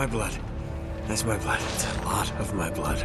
my blood. That's my blood. It's a lot of my blood.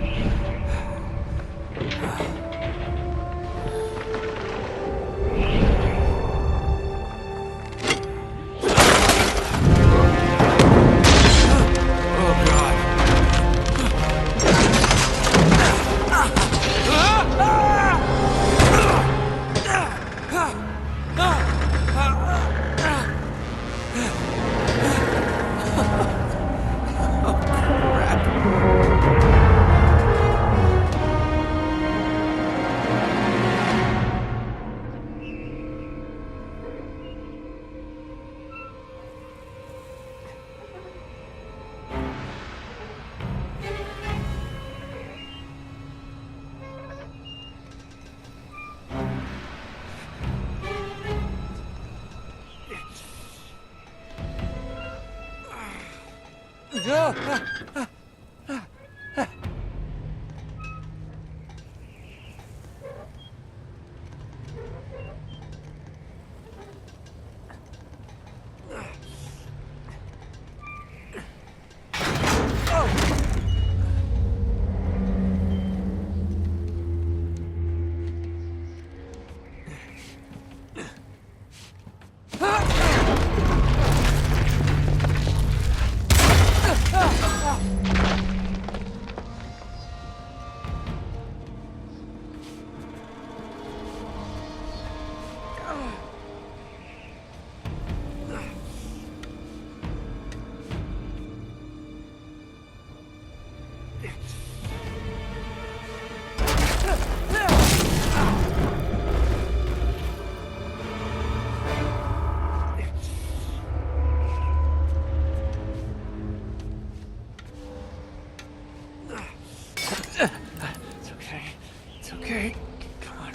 It's okay. Come on.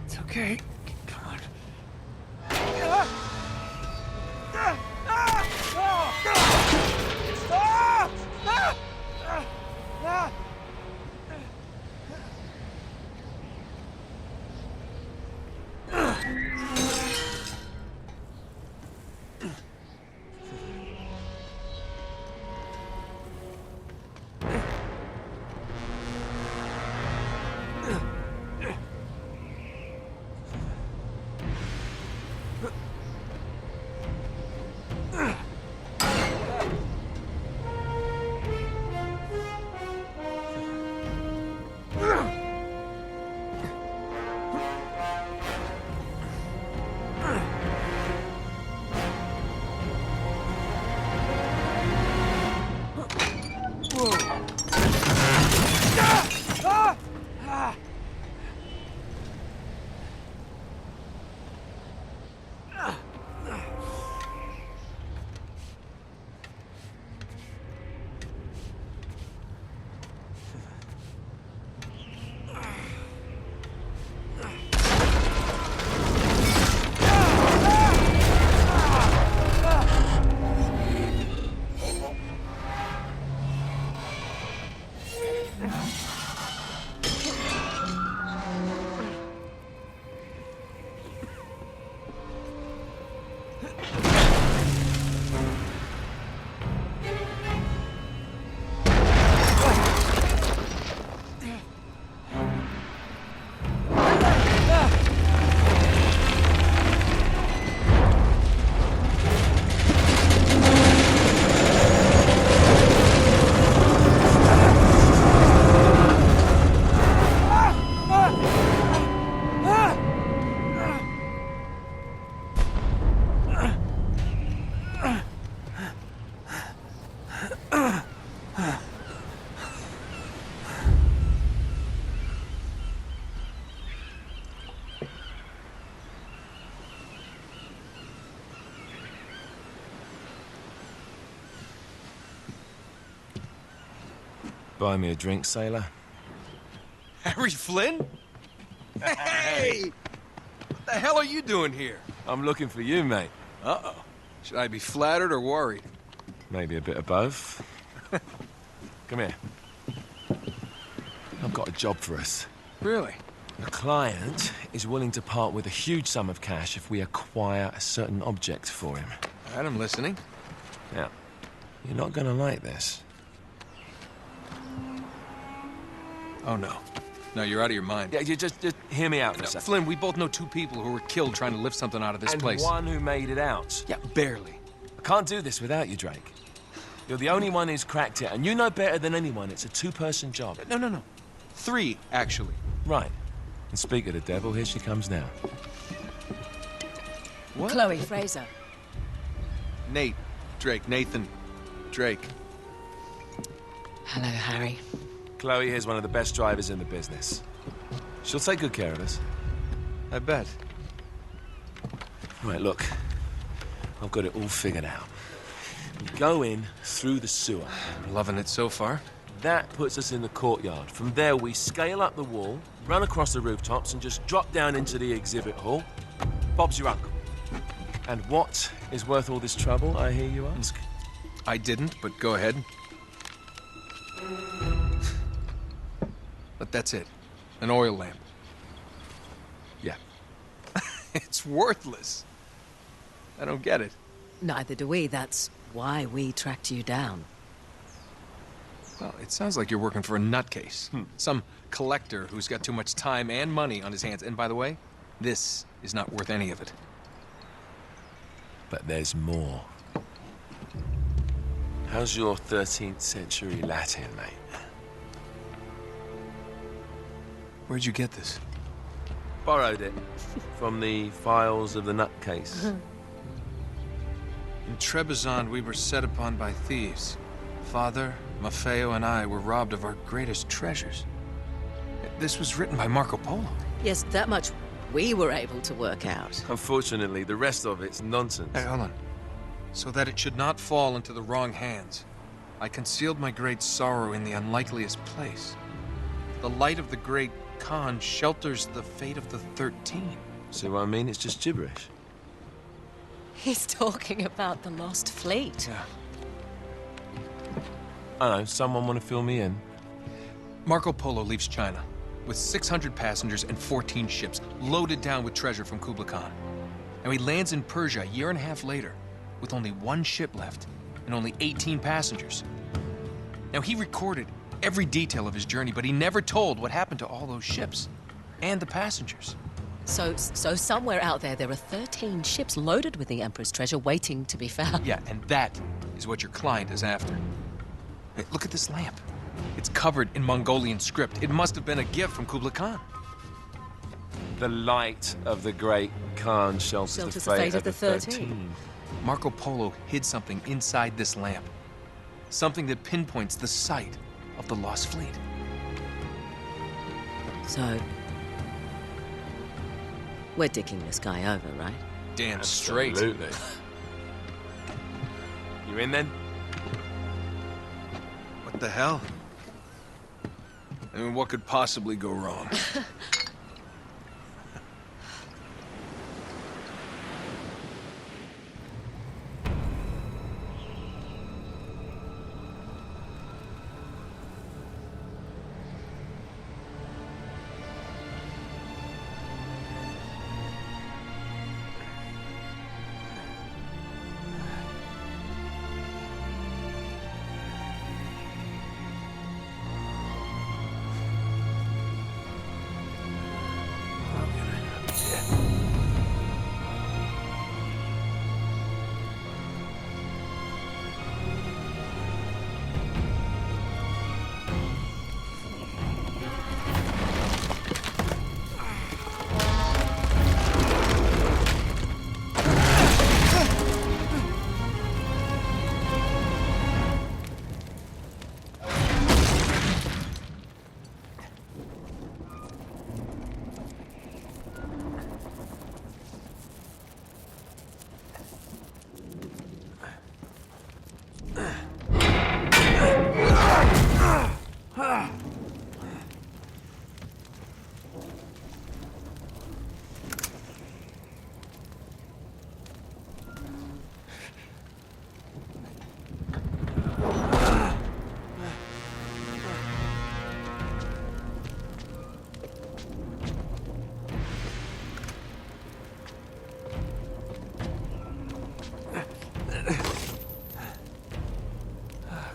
It's okay. Come on. Buy me a drink, sailor? Harry Flynn? Hey! What the hell are you doing here? I'm looking for you, mate. Uh-oh. Should I be flattered or worried? Maybe a bit of both. Come here. I've got a job for us. Really? The client is willing to part with a huge sum of cash if we acquire a certain object for him. All right, I'm listening. Now, you're not gonna like this. Oh, no. No, you're out of your mind. Yeah, you just hear me out for a No, second. Flynn, we both know two people who were killed trying to lift something out of this place. And one who made it out. Yeah, barely. I can't do this without you, Drake. You're the only one who's cracked it, and you know better than anyone it's a two-person job. No. 3, actually. Right. And speak of the devil, here she comes now. What? Chloe Fraser. Nate. Drake. Nathan. Drake. Hello, Harry. Chloe here's one of the best drivers in the business. She'll take good care of us. I bet. Right, look. I've got it all figured out. We go in through the sewer. I'm loving it so far. That puts us in the courtyard. From there, we scale up the wall, run across the rooftops, and just drop down into the exhibit hall. Bob's your uncle. And what is worth all this trouble, I hear you ask? I didn't, but go ahead. But that's it. An oil lamp. Yeah. It's worthless. I don't get it. Neither do we. That's why we tracked you down. Well, it sounds like you're working for a nutcase. Some collector who's got too much time and money on his hands. And by the way, this is not worth any of it. But there's more. How's your 13th century Latin, mate? Where'd you get this? Borrowed it from the files of the nutcase. In Trebizond, we were set upon by thieves. Father, Maffeo, and I were robbed of our greatest treasures. This was written by Marco Polo. Yes, that much we were able to work out. Unfortunately, the rest of it's nonsense. Hey, hold on. So that it should not fall into the wrong hands, I concealed my great sorrow in the unlikeliest place. The light of the great Khan shelters the fate of the 13. See what I mean? It's just gibberish. He's talking about the lost fleet. Yeah. I know, someone want to fill me in? Marco Polo leaves China with 600 passengers and 14 ships loaded down with treasure from Kublai Khan. And he lands in Persia a year and a half later with only 1 ship left and only 18 passengers. Now, he recorded every detail of his journey, but he never told what happened to all those ships and the passengers. So somewhere out there are 13 ships loaded with the Emperor's treasure waiting to be found. Yeah, and that is what your client is after. Hey, look at this lamp. It's covered in Mongolian script. It must have been a gift from Kublai Khan. The light of the great Khan shelters the fate of the 13. Marco Polo hid something inside this lamp. Something that pinpoints the site of the lost fleet. So, we're dicking this guy over, right? Damn straight. Absolutely. You in then? What the hell? I mean, what could possibly go wrong?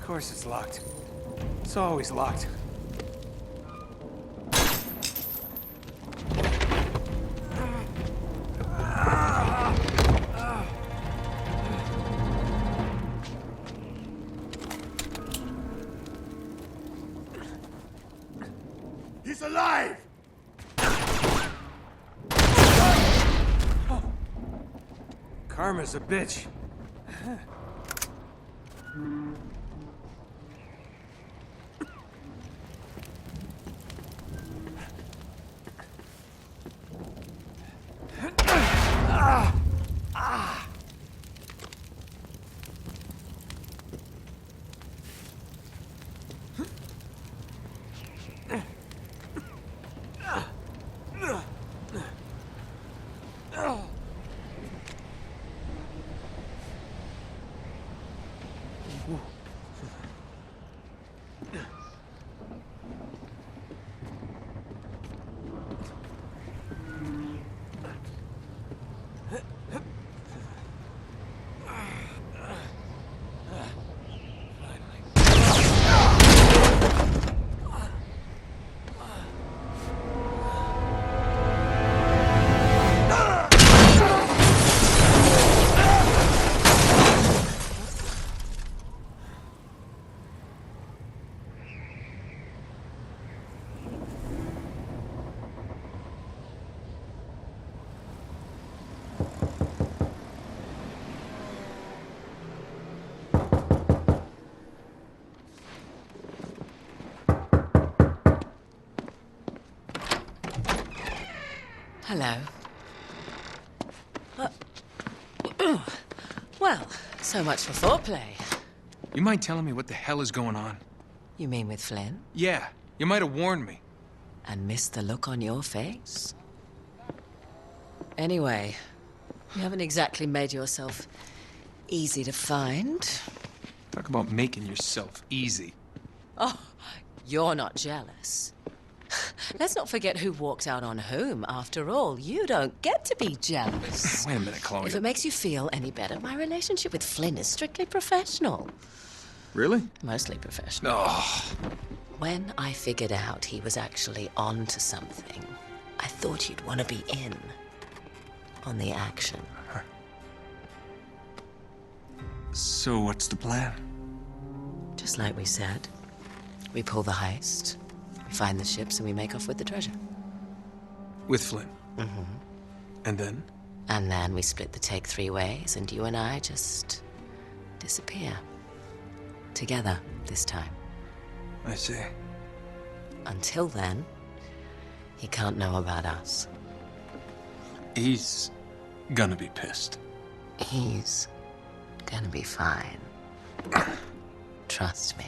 course it's locked. It's always locked. He's alive! Karma's a bitch. Hello. Well, so much for foreplay. You mind telling me what the hell is going on? You mean with Flynn? Yeah, you might have warned me. And missed the look on your face? Anyway, you haven't exactly made yourself easy to find. Talk about making yourself easy. Oh, you're not jealous. Let's not forget who walked out on whom. After all, you don't get to be jealous. Wait a minute, Chloe. If it makes you feel any better, my relationship with Flynn is strictly professional. Really? Mostly professional. Oh. When I figured out he was actually on to something, I thought you'd want to be in on the action. So what's the plan? Just like we said, we pull the heist, we find the ships, and we make off with the treasure. With Flynn? Mm-hmm. And then? And then we split the take 3 ways, and you and I just disappear. Together, this time. I see. Until then, he can't know about us. He's gonna be pissed. He's gonna be fine. Trust me.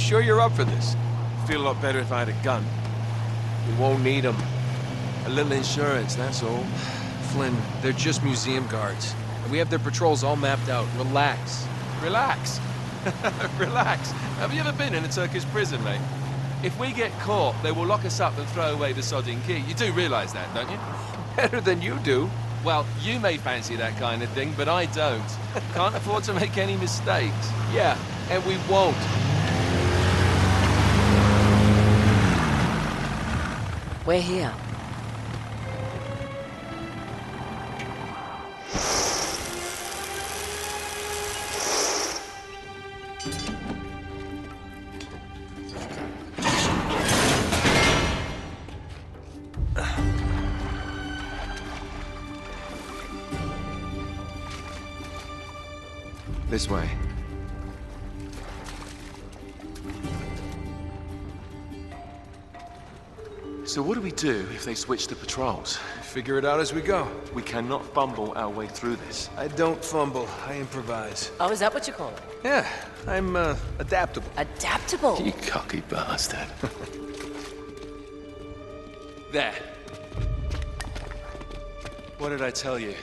sure you're up for this? Feel a lot better if I had a gun. We won't need them. A little insurance, that's all. Flynn, they're just museum guards. And we have their patrols all mapped out. Relax. Relax. Relax. Have you ever been in a Turkish prison, mate? If we get caught, they will lock us up and throw away the sodding key. You do realize that, don't you? Better than you do. Well, you may fancy that kind of thing, but I don't. Can't afford to make any mistakes. Yeah, and we won't. We're here. This way. So what do we do if they switch the patrols? Figure it out as we go. We cannot fumble our way through this. I don't fumble, I improvise. Oh, is that what you call it? Yeah, I'm, adaptable. Adaptable. You cocky bastard. There. What did I tell you?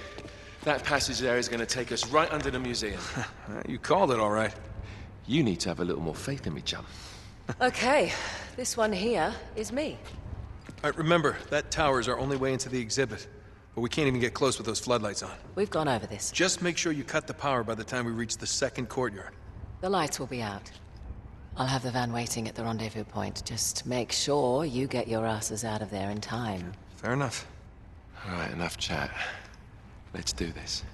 That passage there is going to take us right under the museum. You called it all right. You need to have a little more faith in me, chum. Okay, this one here is me. All right, remember, that tower is our only way into the exhibit. But we can't even get close with those floodlights on. We've gone over this. Just make sure you cut the power by the time we reach the second courtyard. The lights will be out. I'll have the van waiting at the rendezvous point. Just make sure you get your asses out of there in time. Fair enough. All right, enough chat. Let's do this.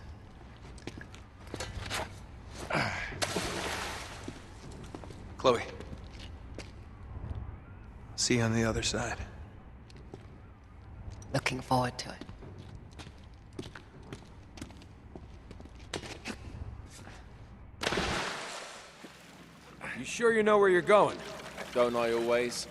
Chloe. See you on the other side. Looking forward to it. You sure you know where you're going? Don't I always?